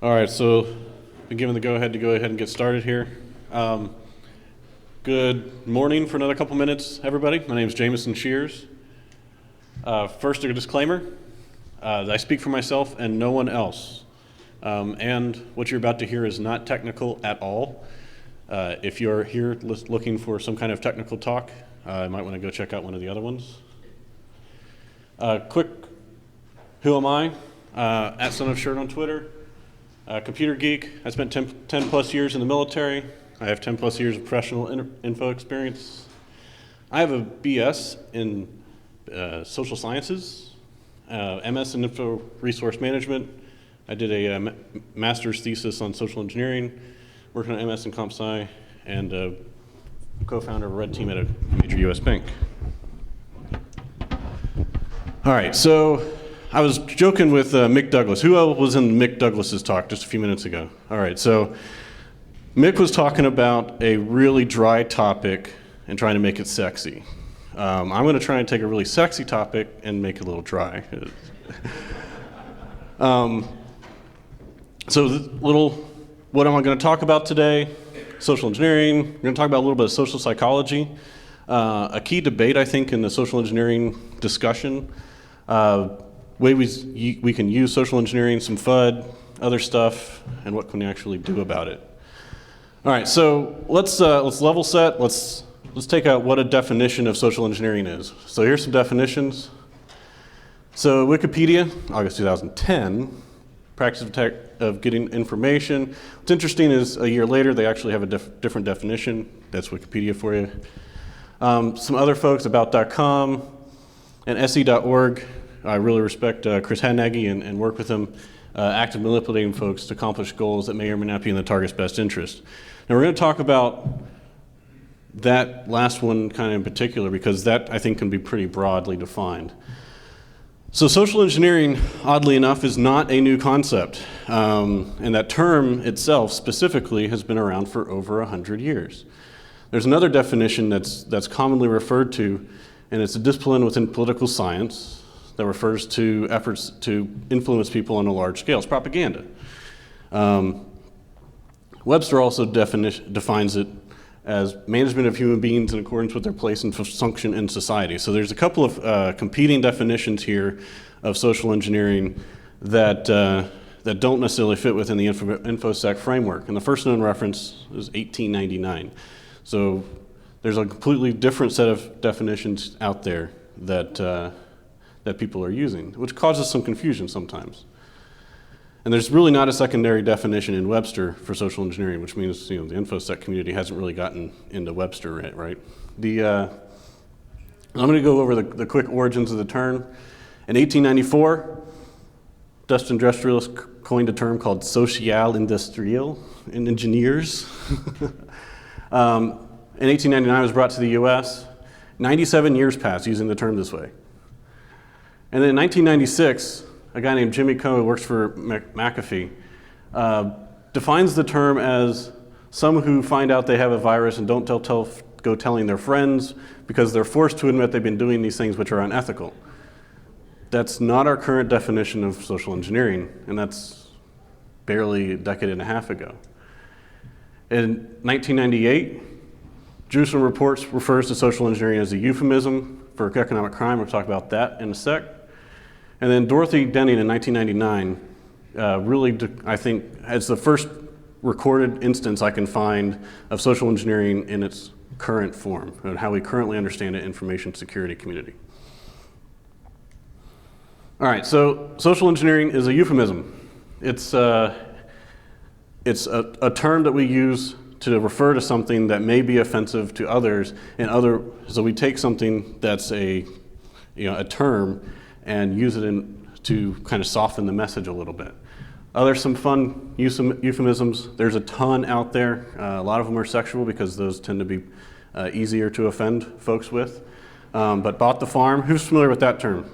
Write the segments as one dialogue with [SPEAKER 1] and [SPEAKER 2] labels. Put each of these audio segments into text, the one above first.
[SPEAKER 1] All right, so been given the go-ahead to go ahead and get started here. Good morning for another couple minutes, everybody. My name is Jamison Scheeres. First, a disclaimer. I speak for myself and no one else. And what you're about to hear is not technical at all. If you're here looking for some kind of technical talk, you might want to go check out one of the other ones. Quick, who am I? At Son of Shirt on Twitter. Computer geek. I spent 10 plus years in the military. I have 10 plus years of professional info experience. I have a BS in social sciences, MS in info resource management. I did a master's thesis on social engineering, working on MS in comp sci, and co-founder of a red team at a major US bank. All right, so I was joking with Mick Douglas. Who was in Mick Douglas's talk just a few minutes ago? All right, so Mick was talking about a really dry topic and trying to make it sexy. I'm going to try and take a really sexy topic and make it a little dry. What am I going to talk about today? Social engineering. We're going to talk about a little bit of social psychology. A key debate, I think, in the social engineering discussion. Way we can use social engineering, some FUD, other stuff, and what can we actually do about it. All right, so let's level set. Let's take out what a definition of social engineering is. So here's some definitions. So Wikipedia, August 2010, practice of getting information. What's interesting is a year later they actually have a different definition. That's Wikipedia for you. Some other folks, about.com and se.org. I really respect Chris Hadnagy and work with him, active manipulating folks to accomplish goals that may or may not be in the target's best interest. Now we're going to talk about that last one kind of in particular because that I think can be pretty broadly defined. So social engineering, oddly enough, is not a new concept. And that term itself specifically has been around for over 100 years. There's another definition that's commonly referred to, and it's a discipline within political science that refers to efforts to influence people on a large scale. It's propaganda. Webster also defines it as management of human beings in accordance with their place and function in society. So there's a couple of competing definitions here of social engineering that don't necessarily fit within the InfoSec framework. And the first known reference is 1899. So there's a completely different set of definitions out there that people are using, which causes some confusion sometimes. And there's really not a secondary definition in Webster for social engineering, which means the InfoSec community hasn't really gotten into Webster yet, right? I'm going to go over the quick origins of the term. In 1894, Dutch industrialists coined a term called social-industrial engineers. In 1899, it was brought to the US. 97 years passed using the term this way. And then in 1996, a guy named Jimmy Coe, who works for McAfee, defines the term as some who find out they have a virus and don't go telling their friends because they're forced to admit they've been doing these things which are unethical. That's not our current definition of social engineering, and that's barely a decade and a half ago. In 1998, Jerusalem Reports refers to social engineering as a euphemism for economic crime. We'll talk about that in a sec. And then Dorothy Denning in 1999 really, I think, has the first recorded instance I can find of social engineering in its current form, and how we currently understand it in information security community. All right, so social engineering is a euphemism. It's a term that we use to refer to something that may be offensive to others, so we take something that's a term and use it to kind of soften the message a little bit. There's some fun euphemisms. There's a ton out there. A lot of them are sexual because those tend to be easier to offend folks with. But bought the farm, who's familiar with that term?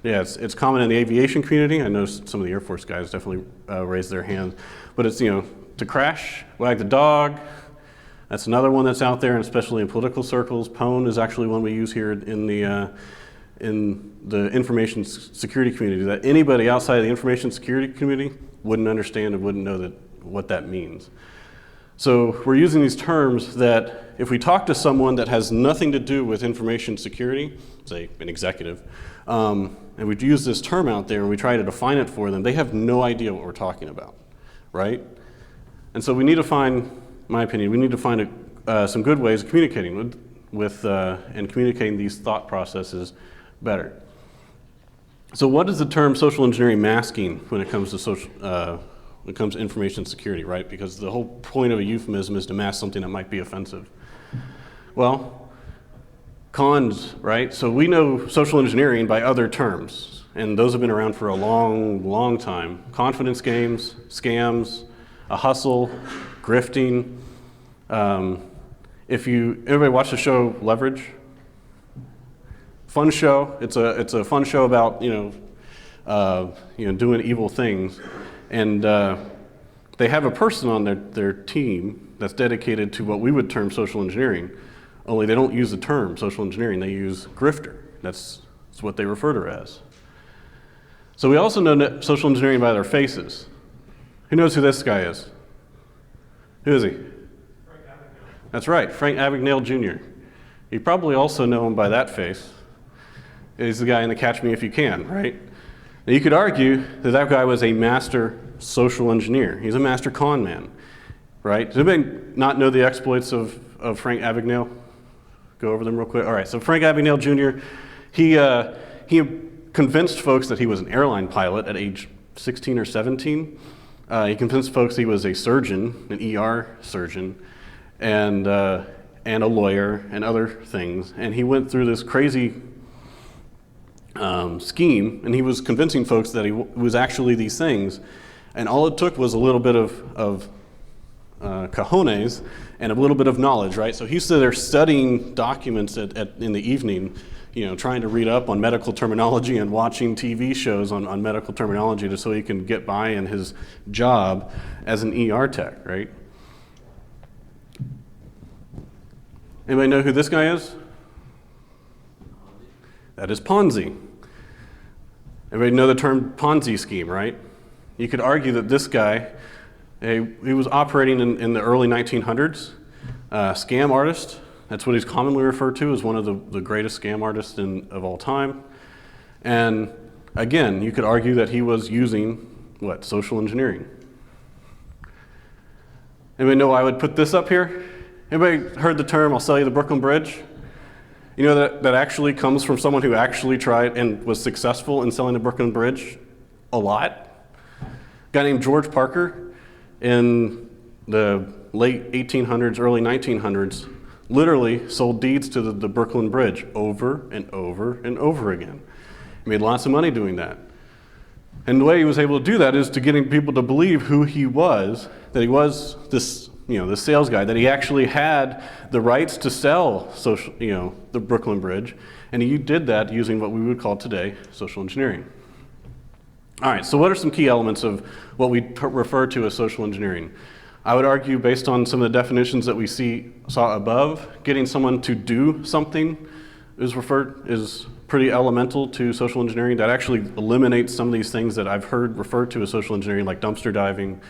[SPEAKER 1] Yeah, it's common in the aviation community. I know some of the Air Force guys definitely raised their hands. But it's, to crash, wag the dog. That's another one that's out there, and especially in political circles. Pwn is actually one we use here in the information security community, that anybody outside of the information security community wouldn't understand and wouldn't know what that means. So we're using these terms that if we talk to someone that has nothing to do with information security, say an executive, and we use this term out there and we try to define it for them, they have no idea what we're talking about, right? And so we need to find, in my opinion, we need to find some good ways of communicating with and communicating these thought processes better. So what is the term social engineering masking when it comes to information security, right? Because the whole point of a euphemism is to mask something that might be offensive. Well, cons, right? So we know social engineering by other terms, and those have been around for a long, long time. Confidence games, scams, a hustle, grifting. Everybody watch the show Leverage? Fun show. It's a fun show about doing evil things, and they have a person on their team that's dedicated to what we would term social engineering. Only they don't use the term social engineering. They use grifter. That's what they refer to as. So we also know social engineering by their faces. Who knows who this guy is? Who is he?
[SPEAKER 2] Frank Abagnale.
[SPEAKER 1] That's right, Frank Abagnale Jr. You probably also know him by that face. He's the guy in the Catch Me If You Can, right? Now you could argue that guy was a master social engineer. He's a master con man, right? Does anybody not know the exploits of Frank Abagnale? Go over them real quick. All right, so Frank Abagnale Jr., he convinced folks that he was an airline pilot at age 16 or 17. He convinced folks he was a surgeon, an ER surgeon, and a lawyer and other things. And he went through this crazy scheme, and he was convincing folks that he was actually these things. And all it took was a little bit of cojones and a little bit of knowledge, right? So he's there studying documents in the evening, trying to read up on medical terminology and watching TV shows on medical terminology just so he can get by in his job as an ER tech, right? Anybody know who this guy is? That is Ponzi. Everybody know the term Ponzi scheme, right? You could argue that this guy, he was operating in the early 1900s, scam artist. That's what he's commonly referred to as one of the greatest scam artists of all time. And again, you could argue that he was using, social engineering. Anybody know why I would put this up here? Anybody heard the term, I'll sell you the Brooklyn Bridge? You know that actually comes from someone who actually tried and was successful in selling the Brooklyn Bridge a lot. A guy named George Parker in the late 1800s, early 1900s, literally sold deeds to the Brooklyn Bridge over and over and over again. He made lots of money doing that. And the way he was able to do that is to getting people to believe who he was, that he was this sales guy, that he actually had the rights to sell the Brooklyn Bridge, and he did that using what we would call today social engineering. All right, so what are some key elements of what we refer to as social engineering? I would argue, based on some of the definitions that we saw above, getting someone to do something is pretty elemental to social engineering. That actually eliminates some of these things that I've heard referred to as social engineering, like dumpster diving,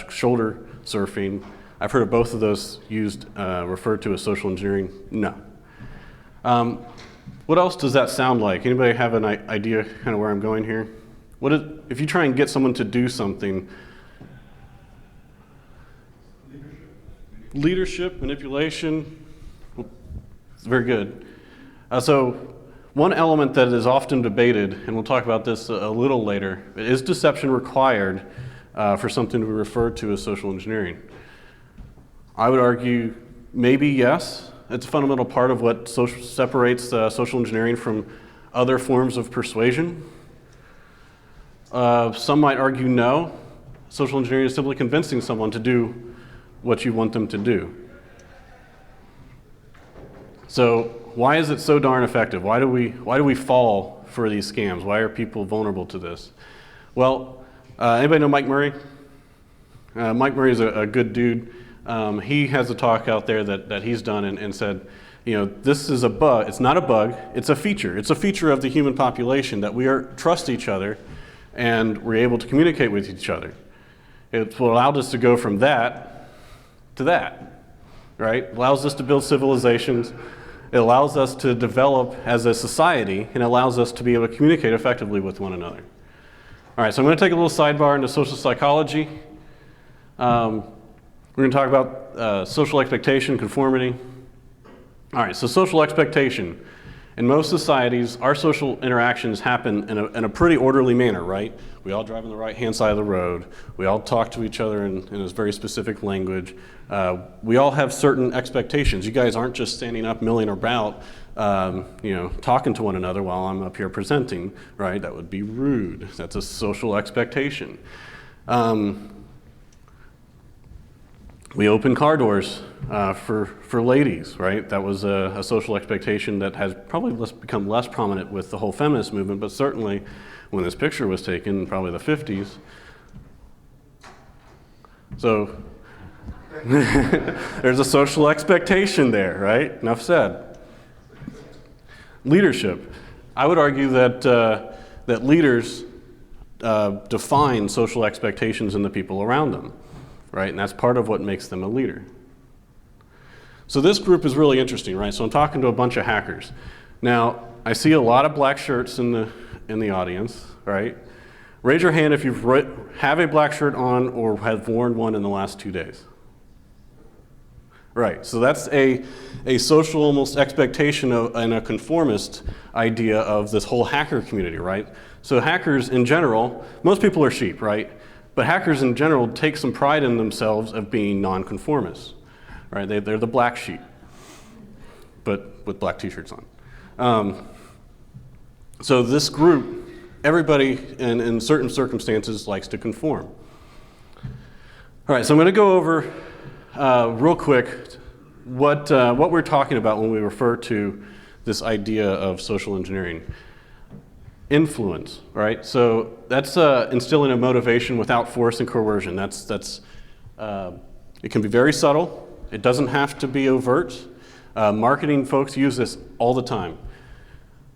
[SPEAKER 1] shoulder surfing. I've heard of both of those referred to as social engineering. No. What else does that sound like? Anybody have an idea kind of where I'm going here? If you try and get someone to do something? Leadership, manipulation. Very good. So one element that is often debated, and we'll talk about this a little later, is deception required for something to be referred to as social engineering? I would argue maybe yes. It's a fundamental part of what separates social engineering from other forms of persuasion. Some might argue no. Social engineering is simply convincing someone to do what you want them to do. So why is it so darn effective? Why do we fall for these scams? Why are people vulnerable to this? Well, anybody know Mike Murray? Mike Murray is a good dude. He has a talk out there that he's done and said, this is a bug. It's not a bug. It's a feature. It's a feature of the human population that we trust each other, and we're able to communicate with each other. It's what allowed us to go from that to that, right? It allows us to build civilizations. It allows us to develop as a society, and allows us to be able to communicate effectively with one another. All right, so I'm going to take a little sidebar into social psychology. We're going to talk about social expectation, conformity. All right, so social expectation. In most societies, our social interactions happen in a pretty orderly manner, right? We all drive on the right-hand side of the road. We all talk to each other in a very specific language. We all have certain expectations. You guys aren't just standing up, milling about, talking to one another while I'm up here presenting, right? That would be rude. That's a social expectation. We open car doors for ladies, right? That was a social expectation that has probably become less prominent with the whole feminist movement, but certainly when this picture was taken, in probably the 50s. So there's a social expectation there, right? Enough said. Leadership. I would argue that leaders define social expectations in the people around them, right? And that's part of what makes them a leader. So this group is really interesting, right? So I'm talking to a bunch of hackers. Now, I see a lot of black shirts in the audience, right? Raise your hand if you have a black shirt on or have worn one in the last 2 days. Right, so that's a social almost expectation and a conformist idea of this whole hacker community, right? So hackers in general, most people are sheep, right? But hackers in general take some pride in themselves of being nonconformists, right? They're the black sheep, but with black t-shirts on. So this group, everybody in certain circumstances likes to conform. All right, so I'm going to go over real quick what we're talking about when we refer to this idea of social engineering. Influence, right? So that's instilling a motivation without force and coercion. It can be very subtle. It doesn't have to be overt. Marketing folks use this all the time.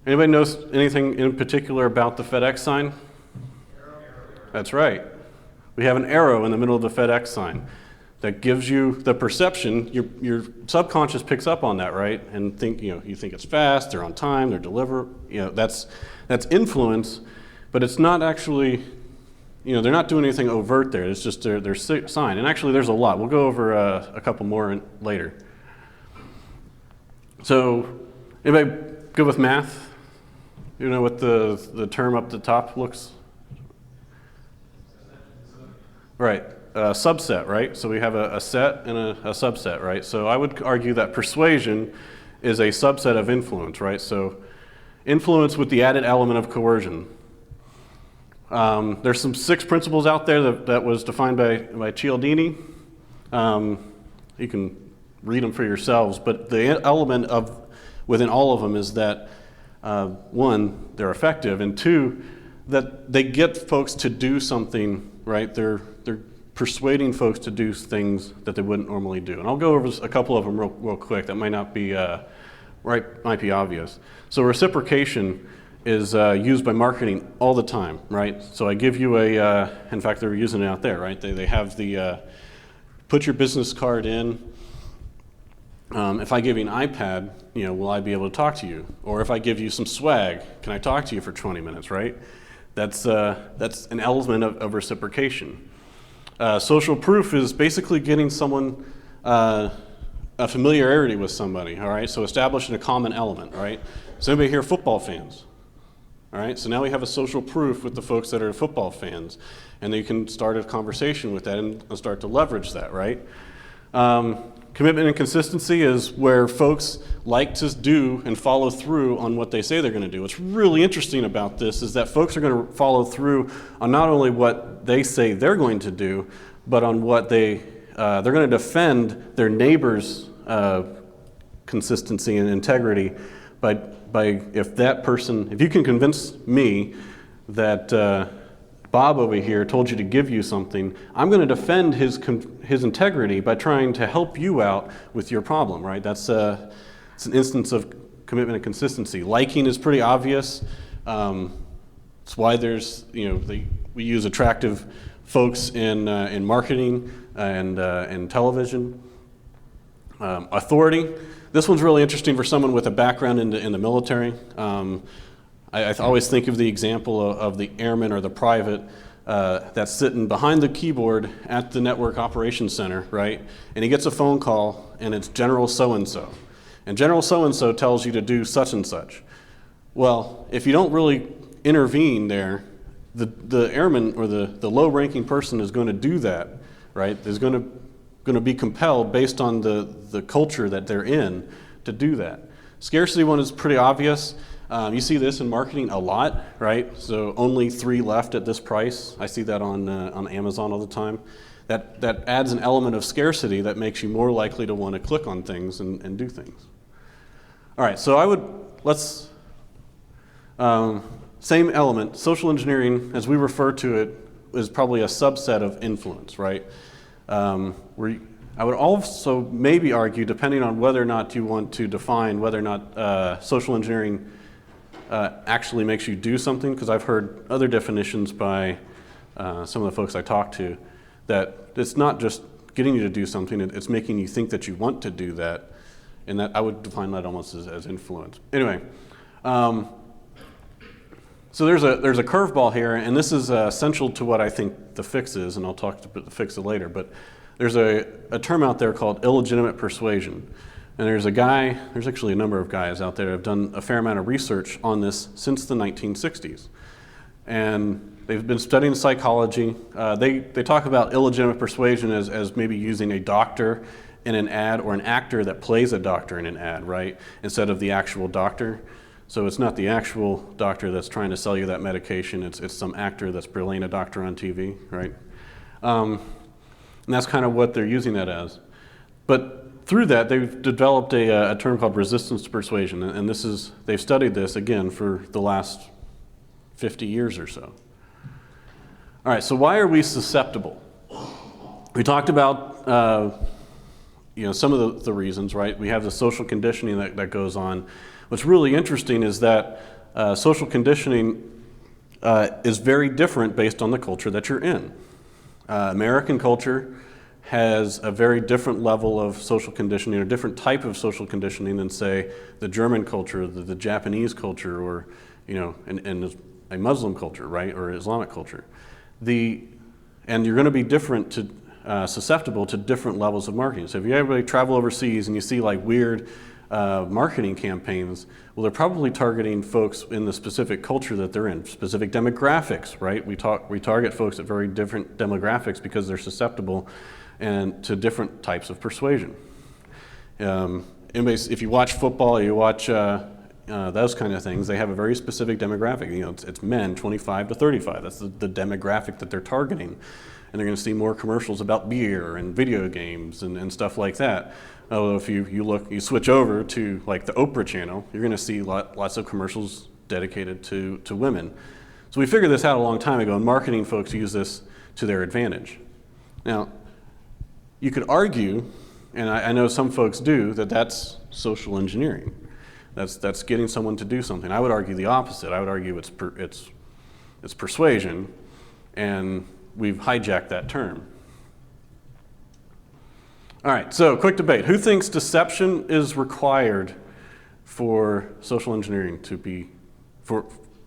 [SPEAKER 1] Anybody knows anything in particular about the FedEx sign? That's right. We have an arrow in the middle of the FedEx sign that gives you the perception. Your subconscious picks up on that, right? And you think it's fast, they're on time, they're deliver. That's influence, but it's not actually, they're not doing anything overt there. It's just their sign. And actually, there's a lot. We'll go over a couple more later. So, anybody good with math? You know what the term up the top looks? Right. Subset, right? So we have a set and a subset, right? So I would argue that persuasion is a subset of influence, right? So influence with the added element of coercion. There's some 6 principles out there that was defined by Cialdini. You can read them for yourselves, but the element within all of them is that 1, they're effective, and 2, that they get folks to do something, right? They're persuading folks to do things that they wouldn't normally do. And I'll go over a couple of them real quick that might not be might be obvious. So reciprocation is used by marketing all the time, right? So I give you in fact, they're using it out there, right? They have the, put your business card in. If I give you an iPad, will I be able to talk to you? Or if I give you some swag, can I talk to you for 20 minutes, right? That's an element of reciprocation. Social proof is basically getting someone a familiarity with somebody, all right? So establishing a common element, all right? So anybody here football fans? All right, so now we have a social proof with the folks that are football fans, and they can start a conversation with that and start to leverage that, right? Commitment and consistency is where folks like to do and follow through on what they say they're going to do. What's really interesting about this is that folks are going to follow through on not only what they say they're going to do, but on what they're going to defend their neighbor's consistency and integrity by if you can convince me that Bob over here told you to give you something, I'm going to defend his integrity by trying to help you out with your problem, right? It's an instance of commitment and consistency. Liking is pretty obvious. It's why there's, we use attractive folks in marketing and television. Authority. This one's really interesting for someone with a background in the military. I always think of the example of the airman or the private that's sitting behind the keyboard at the network operations center, right? And he gets a phone call, and it's General so-and-so. And General so-and-so tells you to do such and such. Well, if you don't really intervene there, the airman or the low-ranking person is going to do that, right? Is going to be compelled based on the culture that they're in to do that. Scarcity one is pretty obvious. You see this in marketing a lot, right? So only 3 left at this price. I see that on Amazon all the time. That adds an element of scarcity that makes you more likely to want to click on things and do things. All right, so let's, same element, social engineering, as we refer to it, is probably a subset of influence, right? I would also maybe argue, depending on whether or not you want to define whether or not social engineering actually makes you do something, because I've heard other definitions by some of the folks I talk to, that it's not just getting you to do something, it's making you think that you want to do that, and that I would define that almost as influence. Anyway, so there's a curveball here, and this is essential to what I think the fix is, and I'll talk about the fix later, but there's a term out there called illegitimate persuasion. And there's actually a number of guys out there who have done a fair amount of research on this since the 1960s. And they've been studying psychology. They talk about illegitimate persuasion as maybe using a doctor in an ad or an actor that plays a doctor in an ad, right? Instead of the actual doctor. So it's not the actual doctor that's trying to sell you that medication, it's some actor that's playing a doctor on TV, right? And that's kind of what they're using that as. But through that, they've developed a term called resistance to persuasion, and they've studied this, again, for the last 50 years or so. All right, so why are we susceptible? We talked about some of the reasons, right? We have the social conditioning that goes on. What's really interesting is that social conditioning is very different based on the culture that you're in. American culture has a very different level of social conditioning, or different type of social conditioning than, say, the German culture, the Japanese culture, or and a Muslim culture, right, or Islamic culture. And you're going to be susceptible to different levels of marketing. So if you ever travel overseas and you see like weird marketing campaigns, well, they're probably targeting folks in the specific culture that they're in, specific demographics, right? We target folks at very different demographics because they're susceptible and to different types of persuasion. If you watch football, you watch those kind of things, they have a very specific demographic. It's men 25 to 35. That's the demographic that they're targeting. And they're going to see more commercials about beer and video games and stuff like that. Although if you switch over to like the Oprah channel, you're going to see lots of commercials dedicated to women. So we figured this out a long time ago, and marketing folks use this to their advantage. Now, you could argue, and I know some folks do, that that's social engineering. That's getting someone to do something. I would argue the opposite. I would argue it's persuasion, and we've hijacked that term. All right, so quick debate. Who thinks deception is required for social engineering to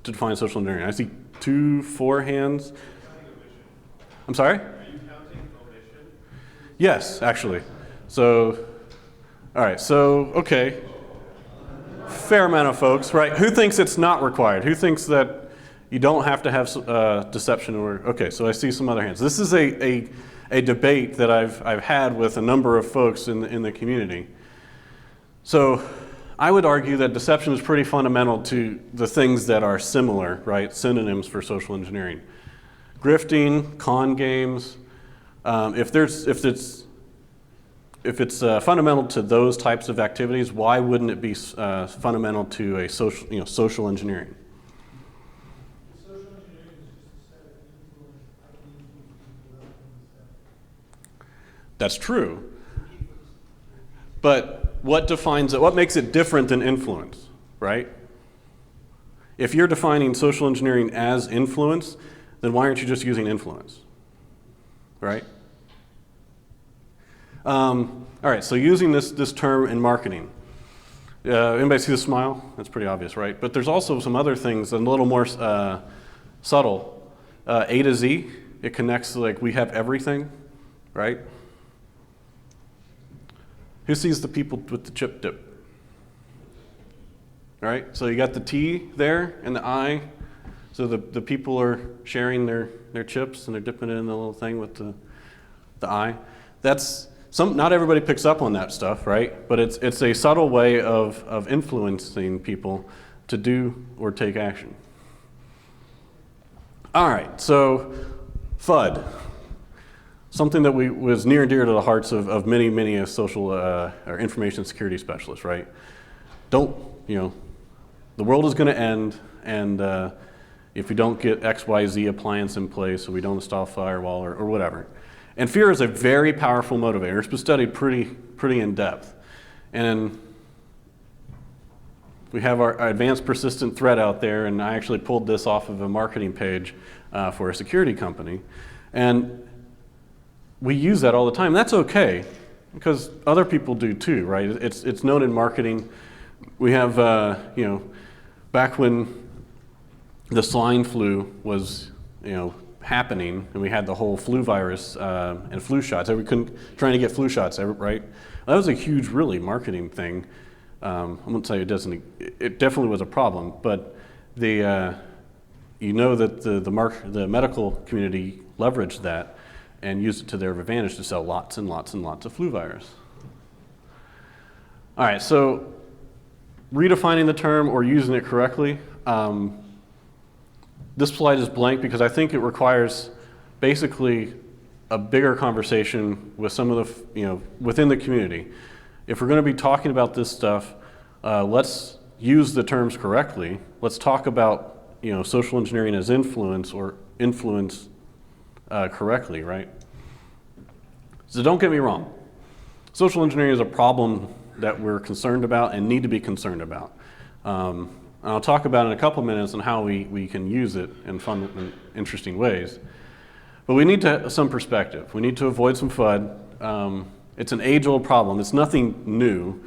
[SPEAKER 1] define social engineering? I see 4 hands. I'm sorry?
[SPEAKER 2] Are you counting omission?
[SPEAKER 1] Yes, actually. So, all right, okay. Fair amount of folks, right? Who thinks it's not required? Who thinks that you don't have to have deception? Okay, so I see some other hands. This is a debate that I've had with a number of folks in the community. So I would argue that deception is pretty fundamental to the things that are similar, right? Synonyms for social engineering. Grifting, con games. If it's fundamental to those types of activities, why wouldn't it be fundamental to a social engineering?
[SPEAKER 2] Social engineering is just a set of influence. I can influence people without them.
[SPEAKER 1] That's true. But what defines it? What makes it different than influence, right? If you're defining social engineering as influence, then why aren't you just using influence, right? All right, so using this term in marketing. Anybody see the smile? That's pretty obvious, right? But there's also some other things that are a little more subtle. A to Z, it connects, like we have everything, right? Who sees the people with the chip dip? Right? So you got the T there and the I. So the people are sharing their chips and they're dipping it in the little thing with the I. That's not everybody picks up on that stuff, right? But it's a subtle way of influencing people to do or take action. All right, so FUD. Something that was near and dear to the hearts of many social or information security specialists, right? The world is going to end, and if we don't get XYZ appliance in place, or we don't install firewall or whatever. And fear is a very powerful motivator. It's been studied pretty in depth. And we have our advanced persistent threat out there, and I actually pulled this off of a marketing page for a security company. And we use that all the time. That's okay, because other people do too, right? It's known in marketing. We have, back when the swine flu was, happening, and we had the whole flu virus and flu shots. Trying to get flu shots, right? That was a huge, really, marketing thing. I'm going to tell you it definitely was a problem, but that the medical community leveraged that and used it to their advantage to sell lots and lots and lots of flu virus. All right, so redefining the term or using it correctly. This slide is blank because I think it requires basically a bigger conversation with some of the, within the community. If we're going to be talking about this stuff, let's use the terms correctly. Let's talk about, social engineering as influence or influence correctly, right? So don't get me wrong. Social engineering is a problem that we're concerned about and need to be concerned about. And I'll talk about in a couple minutes on how we can use it in fun and interesting ways. But we need to have some perspective. We need to avoid some FUD. It's an age-old problem. It's nothing new.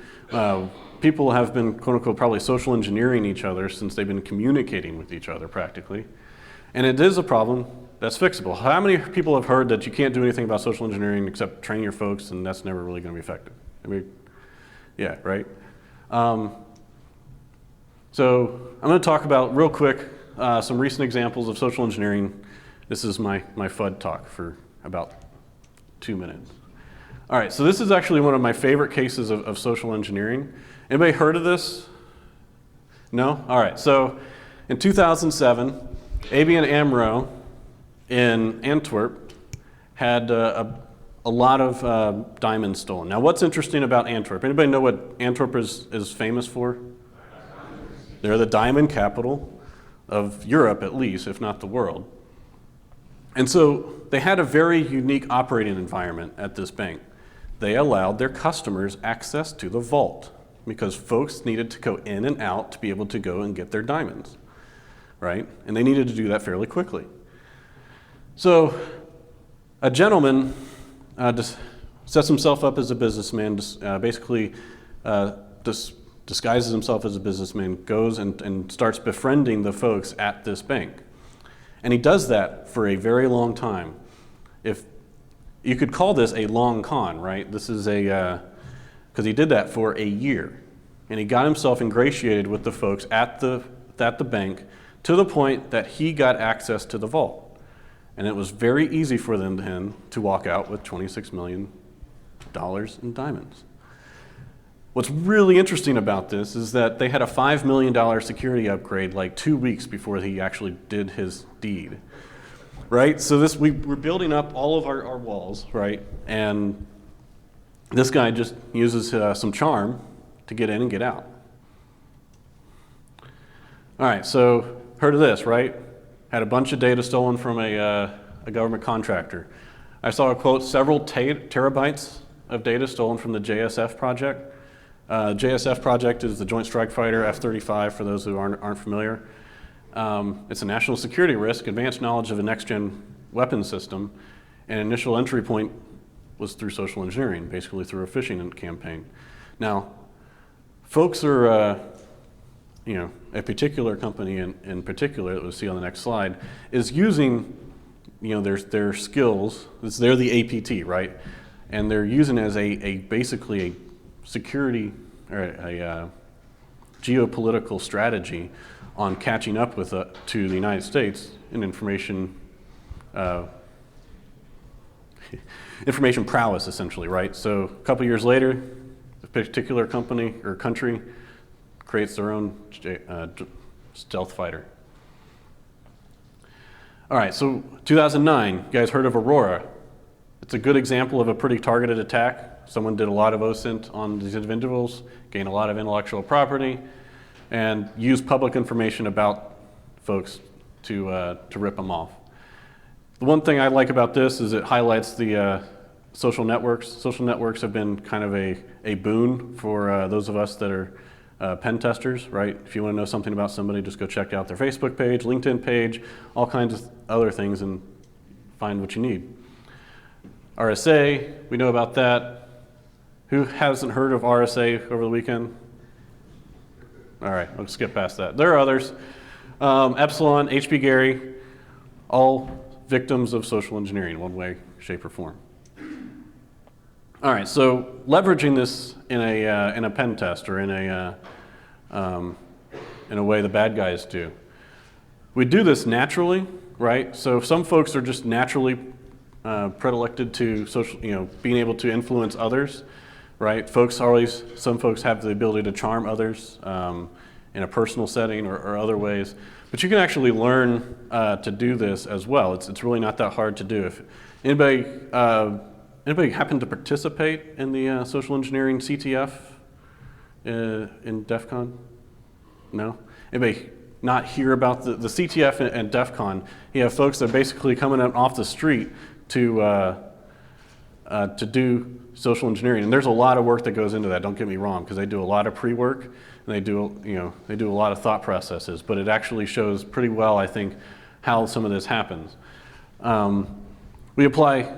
[SPEAKER 1] People have been, quote unquote, probably social engineering each other since they've been communicating with each other practically. And it is a problem that's fixable. How many people have heard that you can't do anything about social engineering except train your folks, and that's never really going to be effective? I mean, yeah, right? So I'm going to talk about, real quick, some recent examples of social engineering. This is my FUD talk for about 2 minutes. All right, so this is actually one of my favorite cases of social engineering. Anybody heard of this? No? All right, so in 2007, ABN AMRO in Antwerp had a lot of diamonds stolen. Now, what's interesting about Antwerp? Anybody know what Antwerp is famous for? They're the diamond capital of Europe, at least, if not the world. And so they had a very unique operating environment at this bank. They allowed their customers access to the vault because folks needed to go in and out to be able to go and get their diamonds, right? And they needed to do that fairly quickly. So a gentleman just sets himself up as a businessman, basically disguises himself as a businessman, goes and starts befriending the folks at this bank. And he does that for a very long time. If you could call this a long con, right? This is because he did that for a year. And he got himself ingratiated with the folks at the bank to the point that he got access to the vault. And it was very easy for them then to walk out with $26 million in diamonds. What's really interesting about this is that they had a $5 million security upgrade like 2 weeks before he actually did his deed, right? So we're building up all of our walls, right? And this guy just uses some charm to get in and get out. All right, so heard of this, right? Had a bunch of data stolen from a government contractor. I saw a quote, several terabytes of data stolen from the JSF project. JSF project is the Joint Strike Fighter F-35, for those who aren't familiar. It's a national security risk, advanced knowledge of a next-gen weapons system, and initial entry point was through social engineering, basically through a phishing campaign. Now, folks are, a particular company in particular that we'll see on the next slide is using, their skills. They're the APT, right? And they're using it as basically a security or a geopolitical strategy on catching up with to the United States in information prowess, essentially, right? So a couple years later, a particular company or country creates their own stealth fighter. All right, so 2009, you guys heard of Aurora. It's a good example of a pretty targeted attack. Someone did a lot of OSINT on these individuals, gained a lot of intellectual property, and used public information about folks to rip them off. The one thing I like about this is it highlights the social networks. Social networks have been kind of a boon for those of us that are pen testers, right? If you want to know something about somebody, just go check out their Facebook page, LinkedIn page, all kinds of other things, and find what you need. RSA, we know about that. Who hasn't heard of RSA over the weekend? All right, I'll skip past that. There are others. Epsilon, HB Gary, all victims of social engineering, one way, shape, or form. All right, so leveraging this in a pen test or in a way the bad guys do. We do this naturally, right? So some folks are just naturally predilected to social, being able to influence others, right? Some folks have the ability to charm others in a personal setting or other ways. But you can actually learn to do this as well. It's really not that hard to do. If anybody happen to participate in the social engineering CTF in DEF CON? No? Anybody not hear about the CTF and DEF CON? You have folks that are basically coming up off the street to do social engineering, and there's a lot of work that goes into that. Don't get me wrong, because they do a lot of pre-work and they do a lot of thought processes. But it actually shows pretty well, I think, how some of this happens. We apply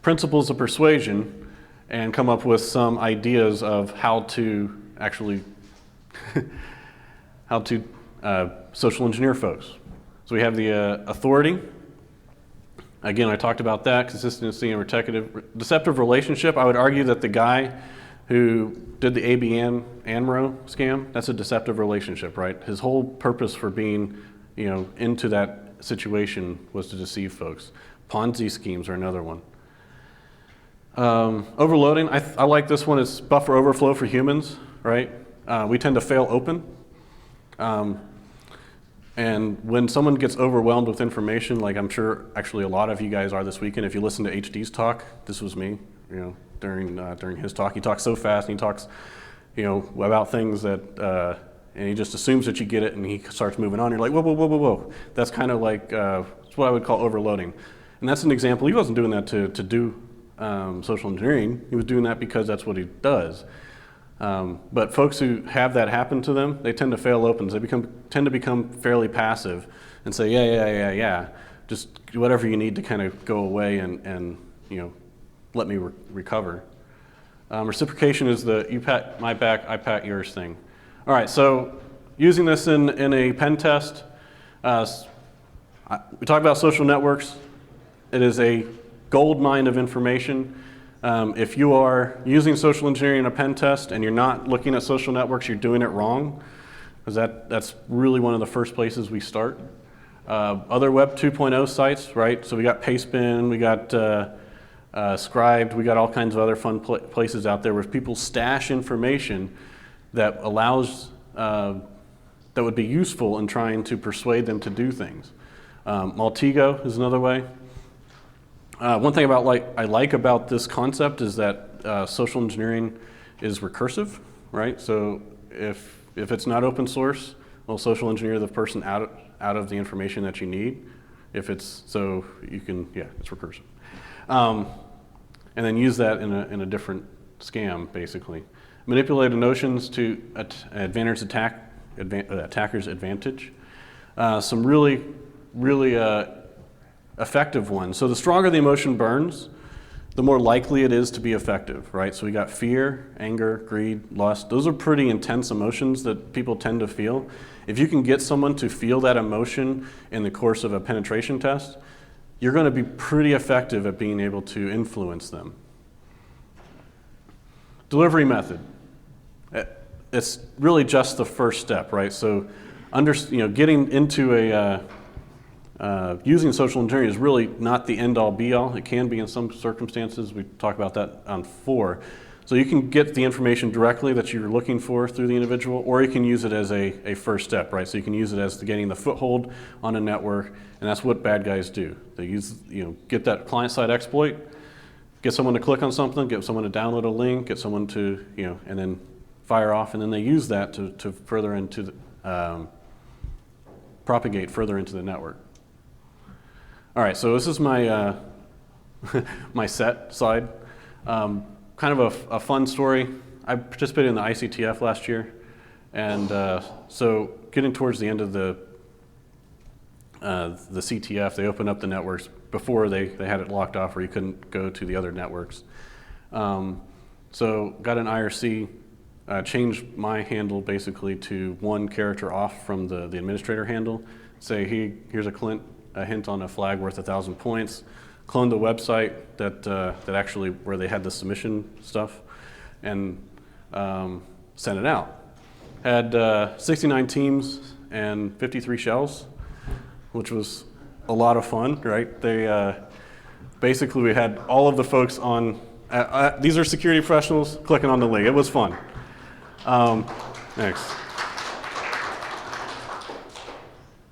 [SPEAKER 1] principles of persuasion and come up with some ideas of how to actually social engineer folks. So we have the authority. Again, I talked about that, consistency and deceptive relationship. I would argue that the guy who did the ABN AMRO scam, that's a deceptive relationship, right? His whole purpose for being, into that situation was to deceive folks. Ponzi schemes are another one. Overloading, I like this one. It's buffer overflow for humans, right? We tend to fail open. And when someone gets overwhelmed with information, like I'm sure actually a lot of you guys are this weekend, if you listen to HD's talk, this was me, during his talk. He talks so fast and he talks, about things that, and he just assumes that you get it and he starts moving on. You're like, whoa. That's kind of like, it's what I would call overloading. And that's an example. He wasn't doing that to do social engineering. He was doing that because that's what he does. But folks who have that happen to them, they tend to fail opens. They tend to become fairly passive and say, yeah. Just do whatever you need to kind of go away and let me recover. Reciprocation is the you pat my back, I pat yours thing. All right, so using this in a pen test, we talk about social networks. It is a gold mine of information. If you are using social engineering in a pen test and you're not looking at social networks, you're doing it wrong, because that's really one of the first places we start. Other Web 2.0 sites, right? So we got Pastebin, we got Scribed, we got all kinds of other fun places out there where people stash information that allows, that would be useful in trying to persuade them to do things. Maltego is another way. One thing I like about this concept is that social engineering is recursive, right? So if it's not open source, well, social engineer the person out of the information that you need. If it's so you can, it's recursive, and then use that in a different scam, basically. Manipulated notions to attackers' advantage. some really, really effective ones. So the stronger the emotion burns, the more likely it is to be effective, right? So we got fear, anger, greed, lust. Those are pretty intense emotions that people tend to feel. If you can get someone to feel that emotion in the course of a penetration test, you're going to be pretty effective at being able to influence them. Delivery method. It's really just the first step, right? So getting into using social engineering is really not the end-all be-all. It can be in some circumstances. We talk about that on 4. So you can get the information directly that you're looking for through the individual, or you can use it as a first step, right? So you can use it as getting the foothold on a network, and that's what bad guys do. They get that client-side exploit, get someone to click on something, get someone to download a link, get someone to, and then fire off, and then they use that to further into propagate further into the network. All right, so this is my my set slide. Kind of a fun story. I participated in the ICTF last year, and so getting towards the end of the CTF, they opened up the networks. Before they had it locked off where you couldn't go to the other networks. So got an IRC, changed my handle basically to one character off from the administrator handle. Say, here's a hint on a flag worth 1,000 points. Cloned the website that actually where they had the submission stuff, and sent it out. Had 69 teams and 53 shells, which was a lot of fun, right? They basically we had all of the folks on. These are security professionals clicking on the link. It was fun. Thanks.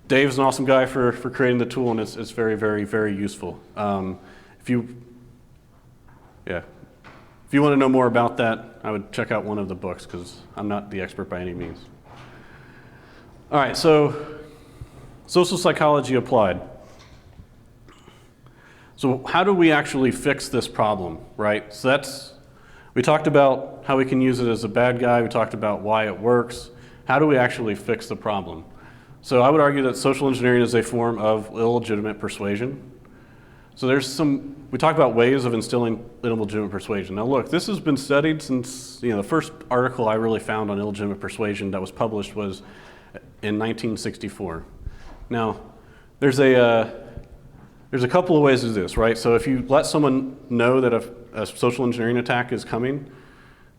[SPEAKER 1] Dave's an awesome guy for creating the tool, and it's very, very, very useful. If you want to know more about that, I would check out one of the books because I'm not the expert by any means. All right, so social psychology applied. So how do we actually fix this problem, right? So we talked about how we can use it as a bad guy. We talked about why it works. How do we actually fix the problem? So I would argue that social engineering is a form of illegitimate persuasion. So we talk about ways of instilling illegitimate persuasion. Now look, this has been studied since, the first article I really found on illegitimate persuasion that was published was in 1964. Now, there's a couple of ways to do this, right? So if you let someone know that a social engineering attack is coming,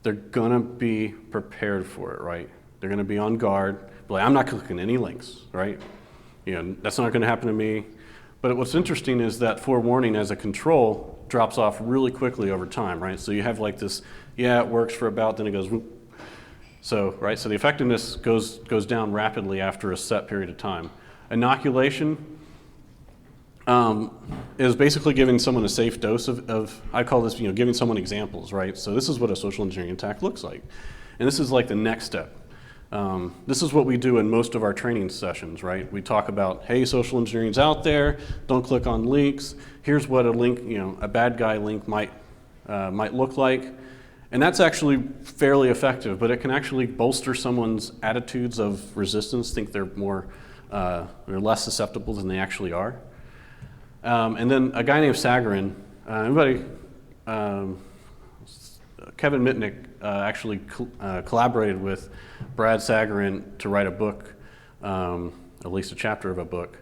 [SPEAKER 1] they're gonna be prepared for it, right? They're gonna be on guard. Like, I'm not clicking any links, right? That's not gonna happen to me. But what's interesting is that forewarning as a control drops off really quickly over time, right? So you have like this, it works for about, then it goes whoop. So, right, so the effectiveness goes down rapidly after a set period of time. Inoculation is basically giving someone a safe dose of I call this, giving someone examples, right? So this is what a social engineering attack looks like. And this is like the next step. This is what we do in most of our training sessions, right? We talk about, hey, social engineering's out there, don't click on links. Here's what a link, a bad guy link might look like. And that's actually fairly effective, but it can actually bolster someone's attitudes of resistance, think they're they're less susceptible than they actually are. And then a guy named Sagarin, Kevin Mitnick actually collaborated with Brad Sagarin to write a book, at least a chapter of a book,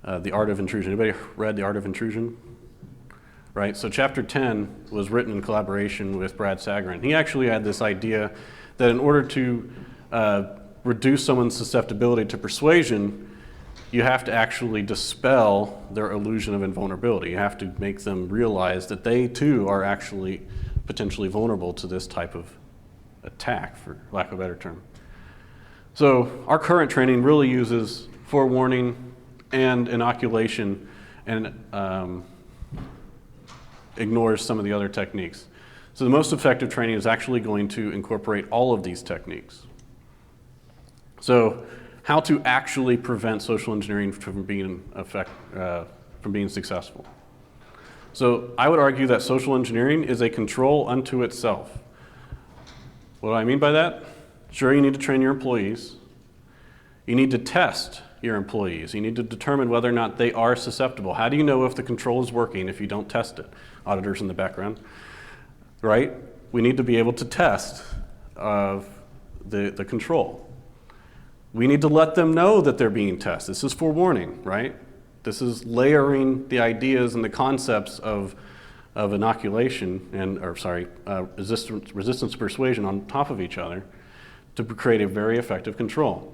[SPEAKER 1] The Art of Intrusion. Anybody read The Art of Intrusion? Right, so chapter 10 was written in collaboration with Brad Sagarin. He actually had this idea that in order to reduce someone's susceptibility to persuasion, you have to actually dispel their illusion of invulnerability. You have to make them realize that they too are actually potentially vulnerable to this type of attack, for lack of a better term. So our current training really uses forewarning and inoculation and ignores some of the other techniques. So the most effective training is actually going to incorporate all of these techniques. So how to actually prevent social engineering from being successful. So I would argue that social engineering is a control unto itself. What do I mean by that? Sure, you need to train your employees. You need to test your employees. You need to determine whether or not they are susceptible. How do you know if the control is working if you don't test it? Auditors in the background, right? We need to be able to test the control. We need to let them know that they're being tested. This is forewarning, right? This is layering the ideas and the concepts of inoculation resistance to persuasion on top of each other to create a very effective control.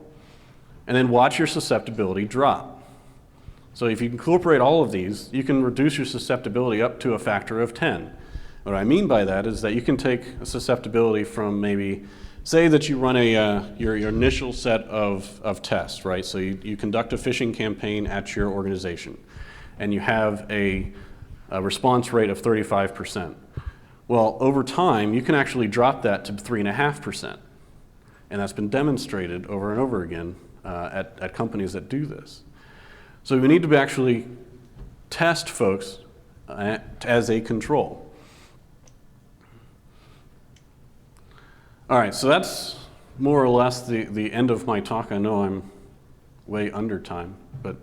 [SPEAKER 1] And then watch your susceptibility drop. So if you incorporate all of these, you can reduce your susceptibility up to a factor of 10. What I mean by that is that you can take a susceptibility from maybe, say that you run your initial set of tests, right? So you conduct a phishing campaign at your organization, and you have a response rate of 35%. Well, over time, you can actually drop that to 3.5%. And that's been demonstrated over and over again at companies that do this. So we need to actually test folks as a control. All right, so that's more or less the end of my talk. I know I'm way under time, but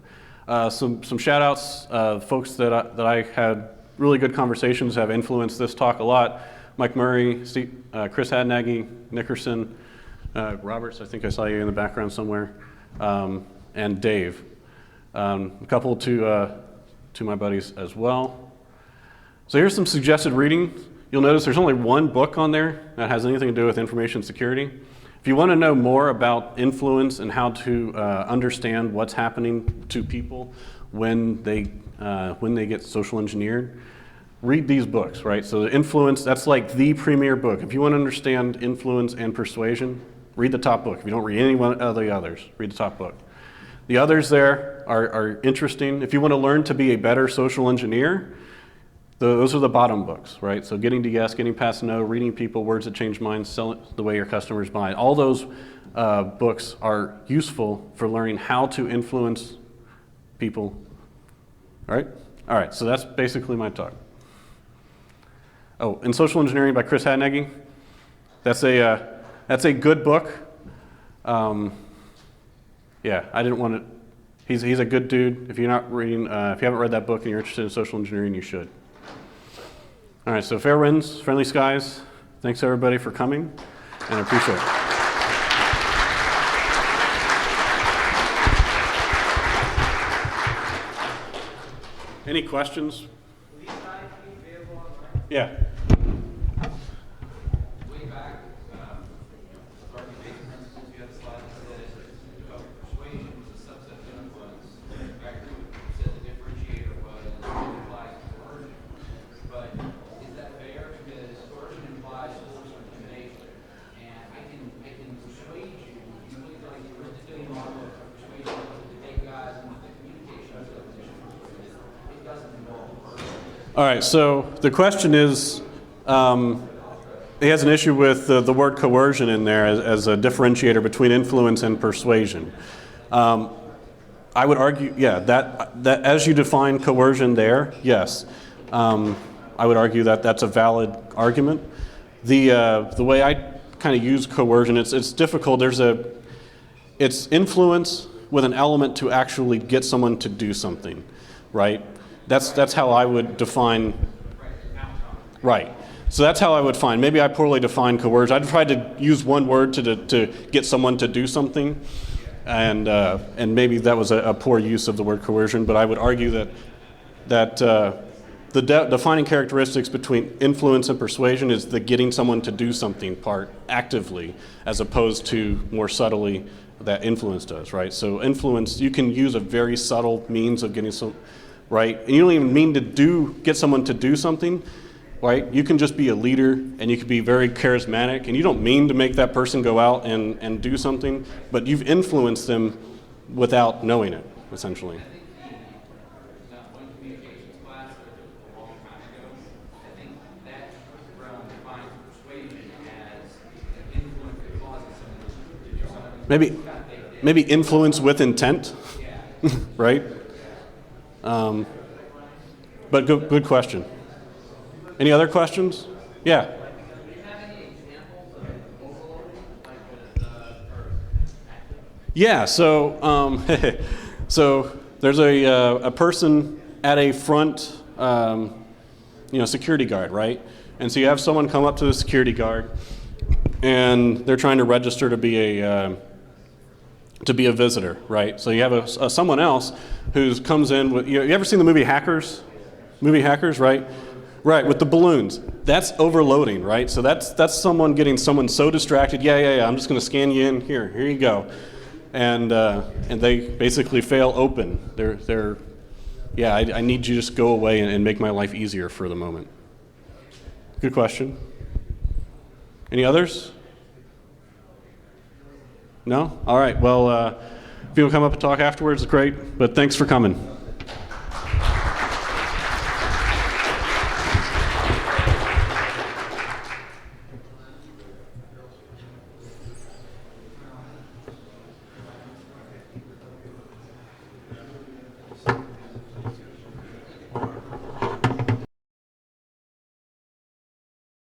[SPEAKER 1] some shout outs, folks that I had really good conversations have influenced this talk a lot. Mike Murray, Chris Hadnaghy, Nickerson, Roberts, I think I saw you in the background somewhere, and Dave. A couple to my buddies as well. So here's some suggested reading. You'll notice there's only one book on there that has anything to do with information security. If you want to know more about influence and how to understand what's happening to people when they get social engineered, read these books, right? So the influence, that's like the premier book. If you want to understand influence and persuasion, read the top book. If you don't read any one of the others, read the top book. The others there are interesting. If you want to learn to be a better social engineer, those are the bottom books, right? So getting to yes, getting past no, reading people, words that change minds, selling the way your customers buy. All those books are useful for learning how to influence people, all right? All right, so that's basically my talk. Oh, and Social Engineering by Chris Hadnaghy. That's a good book. Yeah, I didn't want to. He's a good dude. If you're not reading, if you haven't read that book and you're interested in social engineering, you should. All right, so fair winds, friendly skies. Thanks everybody for coming, and I appreciate it. Any questions?
[SPEAKER 3] Will these guides be available online?
[SPEAKER 1] Yeah.
[SPEAKER 3] Way back, starting basic principles, you had a slide that said persuasion was a subset of influence. I agree with you. You said the differentiator was implies coercion. But is that fair? Because coercion implies force or intimidation. And I can persuade you. You really like the Aristotelian model of persuasion to debate guys and the communication of the position. It doesn't involve coercion.
[SPEAKER 1] All right, so the question is, he has an issue with the word coercion in there as a differentiator between influence and persuasion. I would argue, yeah, that as you define coercion there, yes. I would argue that that's a valid argument. The way I kind of use coercion, it's difficult. It's influence with an element to actually get someone to do something, right? That's how I would define. Right. So that's how I would find. Maybe I poorly define coercion. I tried to use one word to get someone to do something, and maybe that was a poor use of the word coercion. But I would argue that the defining characteristics between influence and persuasion is the getting someone to do something part actively, as opposed to more subtly that influence does. Right. So influence, you can use a very subtle means of getting some. Right, and you don't even mean to get someone to do something. Right? You can just be a leader and you can be very charismatic and you don't mean to make that person go out and do something, but you've influenced them without knowing it, essentially.
[SPEAKER 3] I think one communications class that was a long time ago, I think that realm defines persuasion as an influence that causes someone to do something.
[SPEAKER 1] Maybe influence with intent, right? But good question. Any other questions? Yeah.
[SPEAKER 3] Do you have any examples of overloading, like
[SPEAKER 1] Yeah, so there's a person at a front, security guard, right? And so you have someone come up to the security guard, and they're trying to register to be a visitor, right? So you have someone else who comes in with, you ever seen the movie Hackers? Movie Hackers, right? Right, with the balloons. That's overloading, right? So that's someone getting someone so distracted. Yeah. I'm just going to scan you in. Here you go, and they basically fail open. I need you to just go away and make my life easier for the moment. Good question. Any others? No? All right. Well, if you'll come up and talk afterwards, great. But thanks for coming.